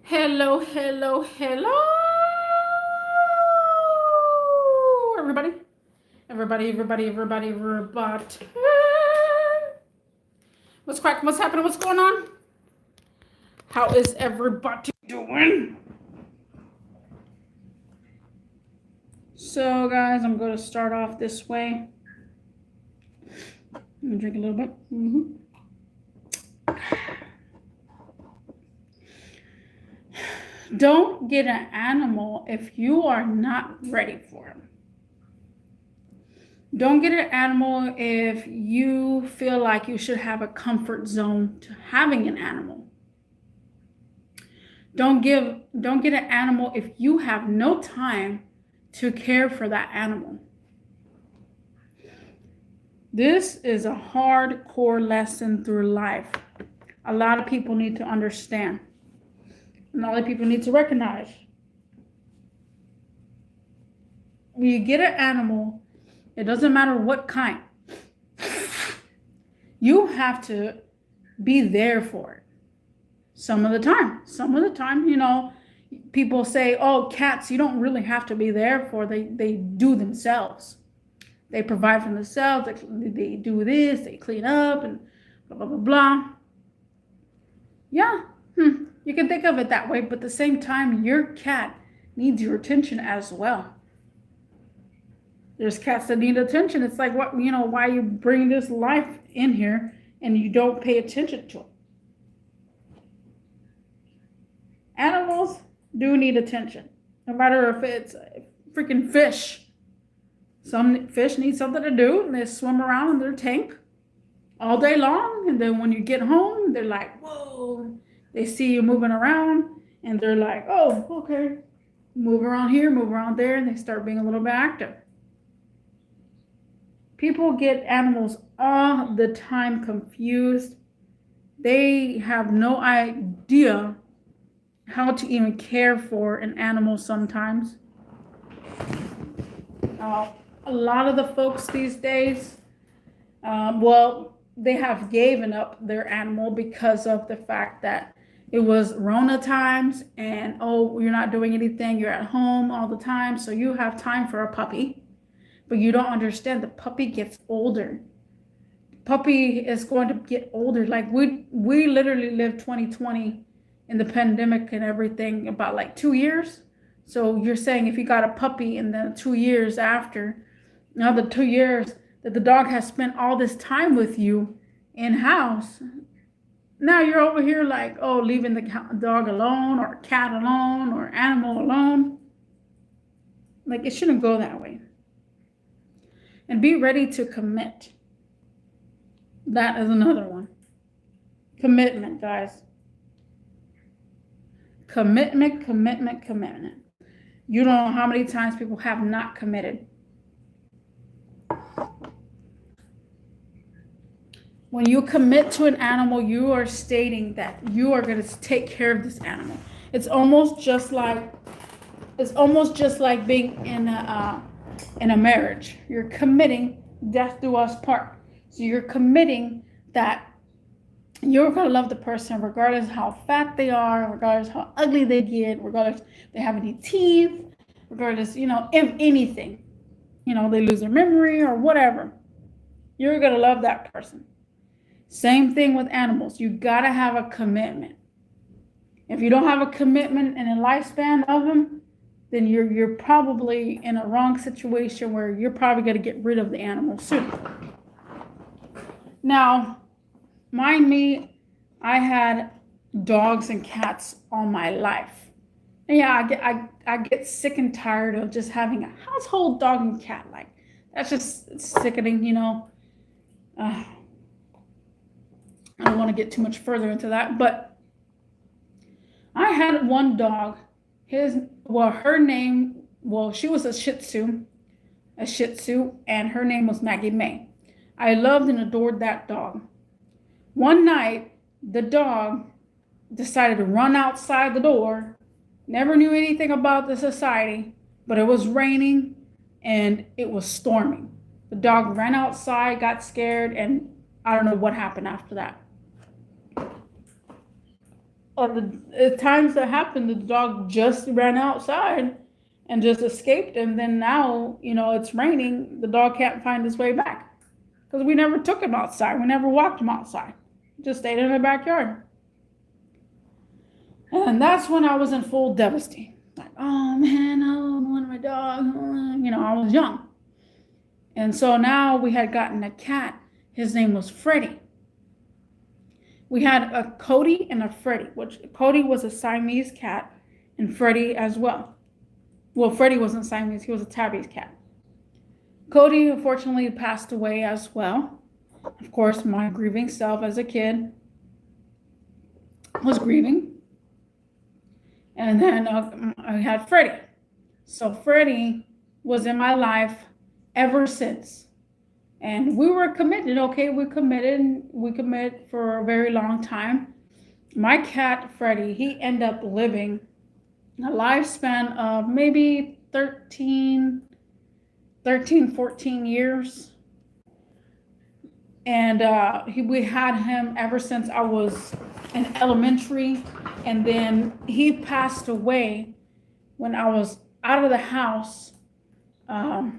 Hello, hello, hello, everybody. Everybody. What's cracking? What's happening? What's going on? How is everybody doing? So, guys, I'm going to start off this way. Let me drink a little bit. Don't get an animal if you are not ready for him. Don't get an animal if you feel like you should have a comfort zone to having an animal. Don't get an animal if you have no time to care for that animal. This is a hardcore lesson through life. A lot of people need to understand. And a lot of people need to recognize. When you get an animal, it doesn't matter what kind. You have to be there for it. Some of the time, people say, oh, cats, you don't really have to be there for. They do themselves. They provide for themselves. They do this. They clean up and blah, blah, blah, blah. Yeah, you can think of it that way. But at the same time, your cat needs your attention as well. There's cats that need attention. It's like, why you bring this life in here and you don't pay attention to it. Animals do need attention, no matter if it's a freaking fish. Some fish need something to do, and they swim around in their tank all day long. And then when you get home, they're like, whoa. They see you moving around, and they're like, oh, okay. Move around here, move around there, and they start being a little bit active. People get animals all the time confused. They have no idea how to even care for an animal sometimes. A lot of the folks these days, they have given up their animal because of the fact that it was Rona times and, oh, you're not doing anything, you're at home all the time, so you have time for a puppy. But you don't understand, the puppy gets older. Puppy is going to get older. Like we literally lived 2020 in the pandemic and everything about like 2 years. So you're saying if you got a puppy in the 2 years after, now the 2 years that the dog has spent all this time with you in house, now you're over here like, oh, leaving the dog alone or cat alone or animal alone. Like, it shouldn't go that way. And be ready to commit. That is another one. Commitment, guys. Commitment. You don't know how many times people have not committed. When you commit to an animal, you are stating that you are going to take care of this animal. It's almost just like being in a marriage. You're committing death do us part. So you're committing that you're going to love the person regardless of how fat they are, regardless of how ugly they get, regardless if they have any teeth, regardless, if anything, they lose their memory or whatever. You're going to love that person. Same thing with animals. You got to have a commitment. If you don't have a commitment and a lifespan of them, then you're probably in a wrong situation where you're probably going to get rid of the animal soon. Now, mind me, I had dogs and cats all my life. And yeah, I get sick and tired of just having a household dog and cat. Like, that's just sickening, I don't want to get too much further into that, but I had one dog. Her name, she was a Shih Tzu, and her name was Maggie May. I loved and adored that dog. One night, the dog decided to run outside the door. Never knew anything about the society, but it was raining and it was storming. The dog ran outside, got scared, and I don't know what happened after that. the times that happened, the dog just ran outside and just escaped. And then now, it's raining. The dog can't find his way back because we never took him outside. We never walked him outside. Just stayed in the backyard. And that's when I was in full devastation. Like, oh man, oh, I want my dog. I was young. And so now we had gotten a cat. His name was Freddie. We had a Cody and a Freddie, which Cody was a Siamese cat and Freddie as well. Well, Freddie wasn't Siamese, he was a Tabby's cat. Cody unfortunately passed away as well. Of course, my grieving self as a kid was grieving. And then I had Freddie. So Freddie was in my life ever since. And we were committed, okay? We committed for a very long time. My cat, Freddie, he ended up living a lifespan of maybe 13, 14 years. And we had him ever since I was in elementary. And then he passed away when I was out of the house. I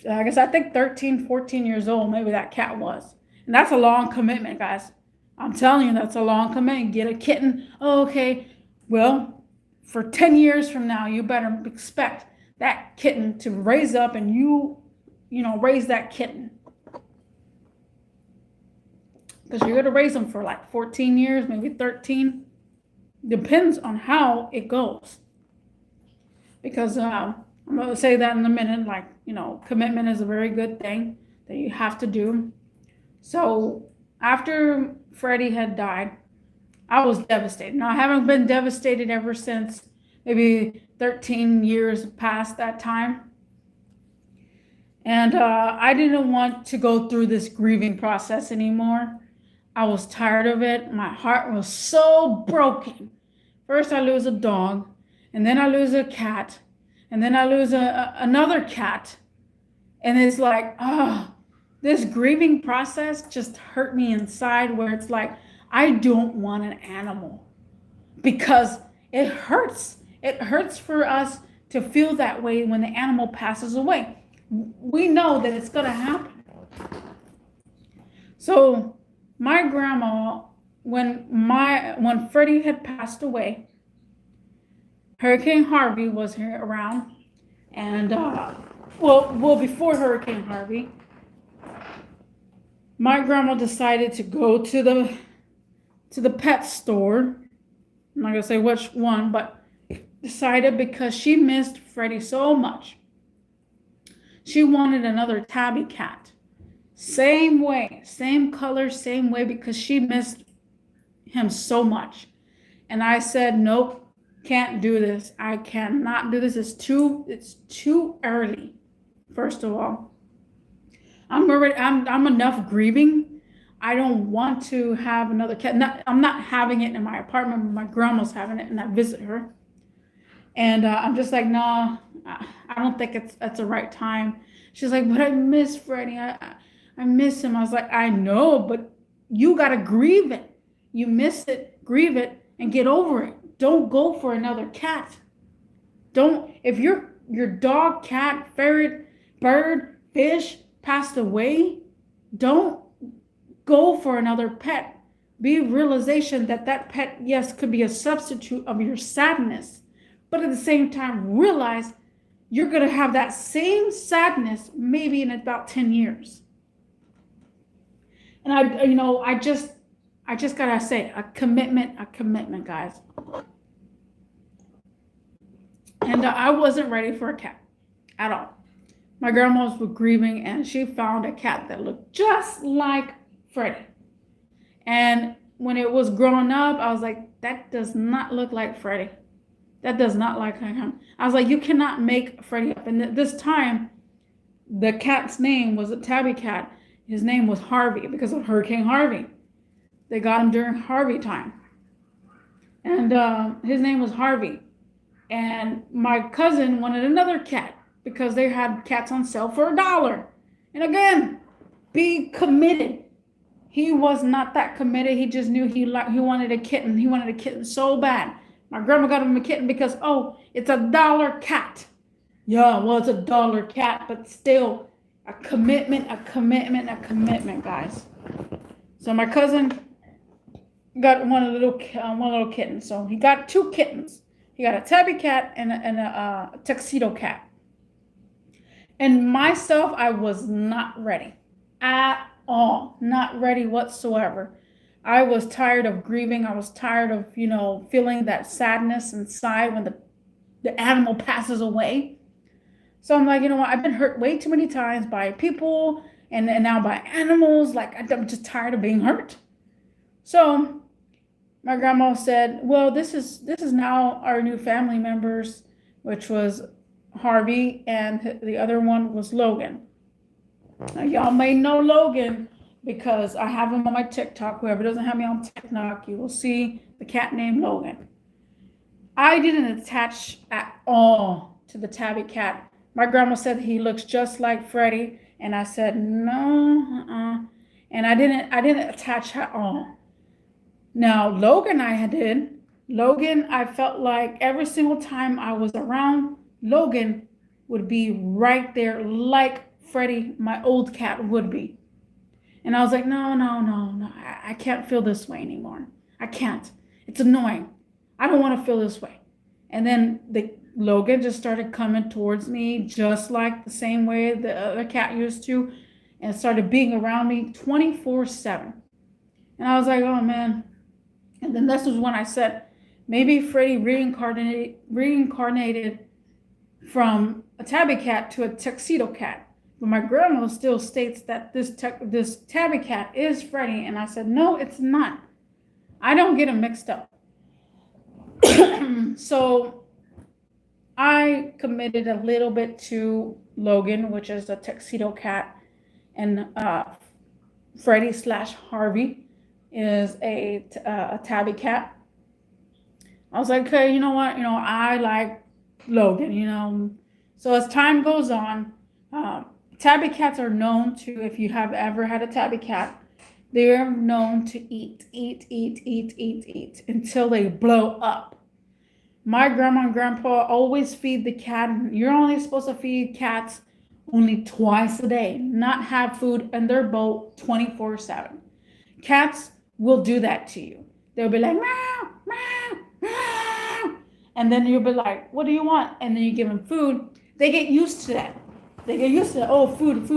guess I think 13, 14 years old, maybe that cat was. And that's a long commitment, guys. I'm telling you, that's a long commitment. Get a kitten. Oh, okay. Well, for 10 years from now, you better expect that kitten to raise up and raise that kitten. Because you're going to raise them for like 14 years, maybe 13. Depends on how it goes. Because I'm going to say that in a minute, commitment is a very good thing that you have to do. So after Freddie had died, I was devastated. Now, I haven't been devastated ever since, maybe 13 years past that time. And I didn't want to go through this grieving process anymore. I was tired of it. My heart was so broken. First, I lose a dog, and then I lose a cat, and then I lose another cat. And it's like, this grieving process just hurt me inside, where it's like, I don't want an animal because it hurts. It hurts for us to feel that way when the animal passes away. We know that it's going to happen. So my grandma, when Freddie had passed away, Hurricane Harvey was here around. And, before Hurricane Harvey, my grandma decided to go to the pet store. I'm not going to say which one, but decided because she missed Freddie so much. She wanted another tabby cat. Same way, same color, same way, because she missed him so much. And I said, nope, can't do this. I cannot do this. It's too early. First of all, I'm enough grieving. I don't want to have another cat. I'm not having it in my apartment, but my grandma's having it, and I visit her. And I'm just like, no, I don't think it's the right time. She's like, but I miss Freddie. I miss him. I was like, I know, but you got to grieve it. You miss it, grieve it, and get over it. Don't go for another cat. If your dog, cat, ferret, bird, fish passed away, don't go for another pet. Be realization that pet, yes, could be a substitute of your sadness. But at the same time, realize you're going to have that same sadness maybe in about 10 years. And I just got to say, a commitment, guys. And I wasn't ready for a cat at all. My grandma was grieving, and she found a cat that looked just like Freddie. And when it was growing up, I was like, that does not look like Freddie. That does not look like him. I was like, you cannot make Freddie up. And this time, the cat's name was a tabby cat. His name was Harvey because of Hurricane Harvey. They got him during Harvey time. And his name was Harvey. And my cousin wanted another cat because they had cats on sale for $1. And again, be committed. He was not that committed. He just knew he wanted a kitten. He wanted a kitten so bad. My grandma got him a kitten because, oh, it's a dollar cat. Yeah, well, it's a dollar cat, but still a commitment, a commitment, a commitment, guys. So my cousin got one little kitten. So he got two kittens. He got a tabby cat and a tuxedo cat. And myself, I was not ready at all. Not ready whatsoever. I was tired of grieving. I was tired of, feeling that sadness inside when the animal passes away. So I'm like, you know what? I've been hurt way too many times by people and now by animals. Like, I'm just tired of being hurt. So my grandma said, well, this is now our new family members, which was Harvey, and the other one was Logan. Now, y'all may know Logan because I have him on my TikTok. Whoever doesn't have me on TikTok, you will see the cat named Logan. I didn't attach at all to the tabby cat. My grandma said he looks just like Freddie, and I said no, and I didn't attach at all. Now Logan, I did. Logan, I felt like every single time I was around, Logan would be right there like Freddie, my old cat, would be. And I was like, no, I can't feel this way anymore. I can't. It's annoying. I don't want to feel this way. And then Logan just started coming towards me just like the same way the other cat used to, and started being around me 24/7. And I was like, oh man. And then this was when I said, maybe Freddie reincarnated from a tabby cat to a tuxedo cat. But my grandma still states that this tabby cat is Freddie. And I said, no, it's not. I don't get them mixed up. So I committed a little bit to Logan, which is a tuxedo cat, and Freddie / Harvey is a tabby cat. I was like, okay, you know what? I like Logan, So as time goes on, tabby cats are known to, if you have ever had a tabby cat, they're known to eat until they blow up. My grandma and grandpa always feed the cat. You're only supposed to feed cats only twice a day, not have food in their bowl 24/7. Cats will do that to you. They'll be like, meow, meow, meow. And then you'll be like, what do you want? And then you give them food. They get used to that. Oh, food.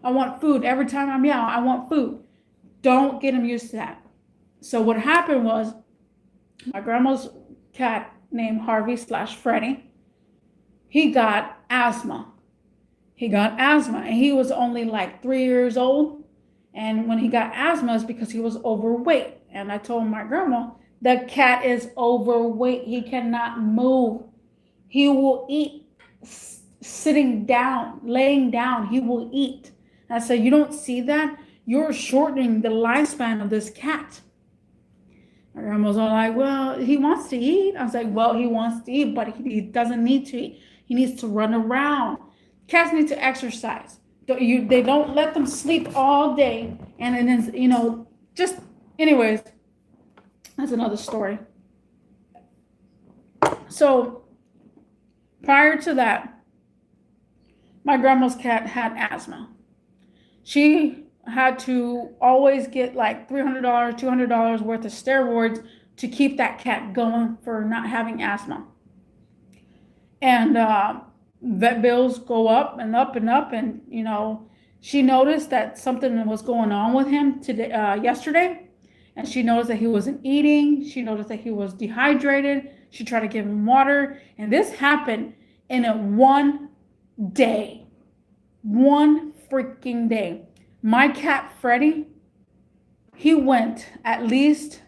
I want food. Every time I meow, I want food. Don't get them used to that. So what happened was, my grandma's cat named Harvey / Freddie, he got asthma. And he was only like 3 years old. And when he got asthma, it's because he was overweight. And I told my grandma, the cat is overweight. He cannot move. He will eat sitting down, laying down. He will eat. And I said, you don't see that? You're shortening the lifespan of this cat. My grandma was all like, well, he wants to eat. I was like, well, he wants to eat, but he doesn't need to eat. He needs to run around. Cats need to exercise. They don't let them sleep all day. And then, just, anyways, that's another story. So prior to that, my grandma's cat had asthma. She had to always get like $300, $200 worth of steroids to keep that cat going for not having asthma. And vet bills go up and up and up. And, she noticed that something was going on with him yesterday. And she noticed that he wasn't eating. She noticed that he was dehydrated. She tried to give him water. And this happened in one day. One freaking day. My cat, Freddie, he went at least,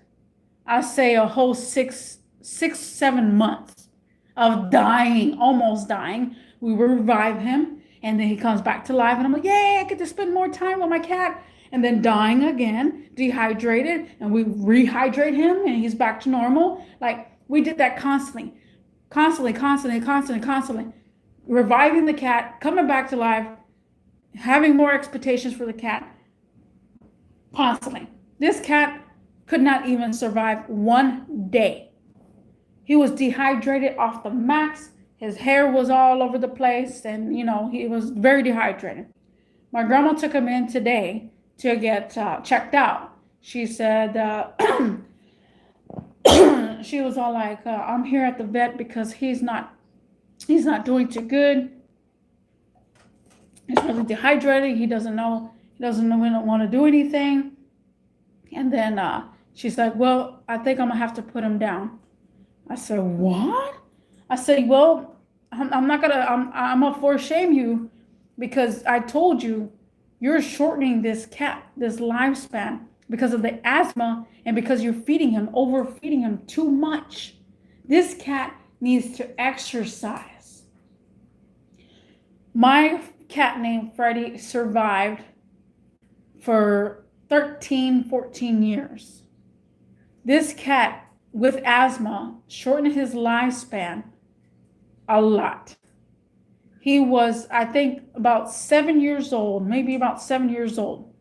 I say, a whole 7 months of dying, almost dying. We revive him, and then he comes back to life, and I'm like, yay, I get to spend more time with my cat. And then dying again, dehydrated, and we rehydrate him, and he's back to normal. Like, we did that constantly. Reviving the cat, coming back to life, having more expectations for the cat. constantly. This cat could not even survive 1 day. He was dehydrated off the max. His hair was all over the place, and he was very dehydrated. My grandma took him in today to get checked out. She said she was all like, "I'm here at the vet because he's not doing too good. He's really dehydrated. He doesn't know. He doesn't want to do anything." And then she's like, "Well, I think I'm gonna have to put him down." I said, "What?" I said, "Well, I'm not gonna. I'm gonna force shame you because I told you you're shortening this lifespan because of the asthma and because you're overfeeding him too much. This cat needs to exercise." My cat named Freddie survived for 13, 14 years. This cat with asthma shortened his lifespan a lot. He was, I think, about 7 years old, maybe about 7 years old.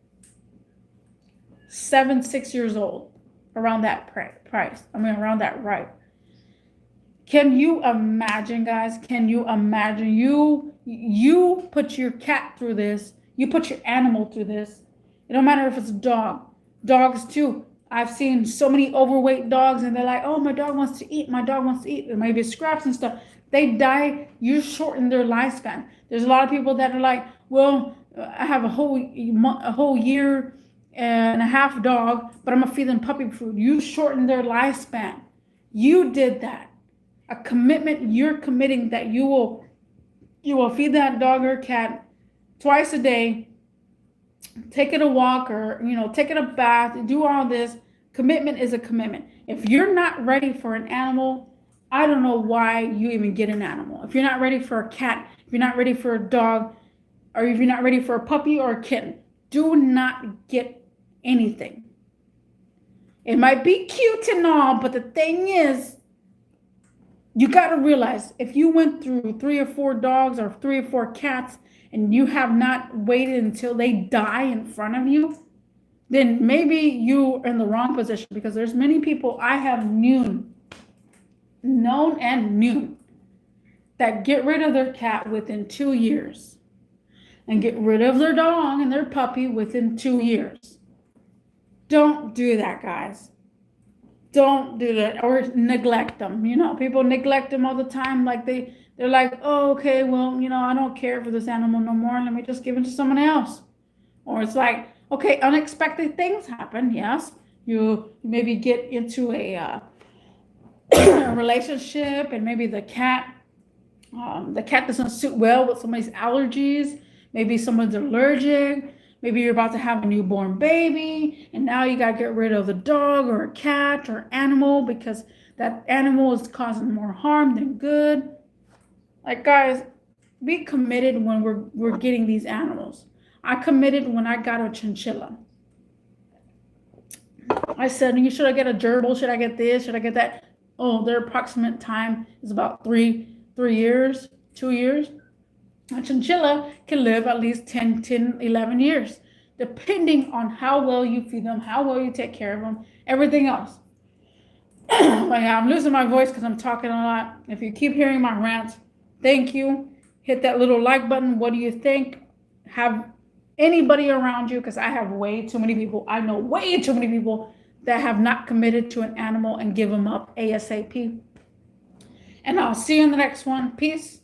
7, 6 years old, around that price. Around that right. Can you imagine, guys? Can you imagine? You put your cat through this. You put your animal through this. It don't matter if it's a dog. Dogs too. I've seen so many overweight dogs, and they're like, "Oh, my dog wants to eat. My dog wants to eat." And maybe scraps and stuff. They die. You shorten their lifespan. There's a lot of people that are like, "Well, I have a whole year and a half dog, but I'm gonna feed them puppy food." You shorten their lifespan. You did that. A commitment. You're committing that you will feed that dog or cat twice a day. Take it a walk, or take it a bath, do all this. Commitment is a commitment. If you're not ready for an animal, I don't know why you even get an animal. If you're not ready for a cat, if you're not ready for a dog, or if you're not ready for a puppy or a kitten, do not get anything. It might be cute and all, but the thing is, you got to realize, if you went through 3 or 4 dogs or 3 or 4 cats and you have not waited until they die in front of you, then maybe you're in the wrong position, because there's many people I have known that get rid of their cat within 2 years and get rid of their dog and their puppy within 2 years. Don't do that, guys. Don't do that, or neglect them. People neglect them all the time. Like they're like, "Oh, okay, well, I don't care for this animal no more. Let me just give it to someone else." Or it's like, okay, unexpected things happen. Yes, you maybe get into a relationship, and maybe the cat doesn't suit well with somebody's allergies. Maybe someone's allergic. Maybe you're about to have a newborn baby, and now you got to get rid of the dog or a cat or animal because that animal is causing more harm than good. Like, guys, be committed when we're getting these animals. I committed when I got a chinchilla. I said, should I get a gerbil? Should I get this? Should I get that? Oh, their approximate time is about 3 years, 2 years. A chinchilla can live at least 10, 11 years, depending on how well you feed them, how well you take care of them, everything else. But yeah, I'm losing my voice because I'm talking a lot. If you keep hearing my rants, thank you. Hit that little like button. What do you think? Have anybody around you, because I have way too many people. I know way too many people that have not committed to an animal and give them up ASAP. And I'll see you in the next one. Peace.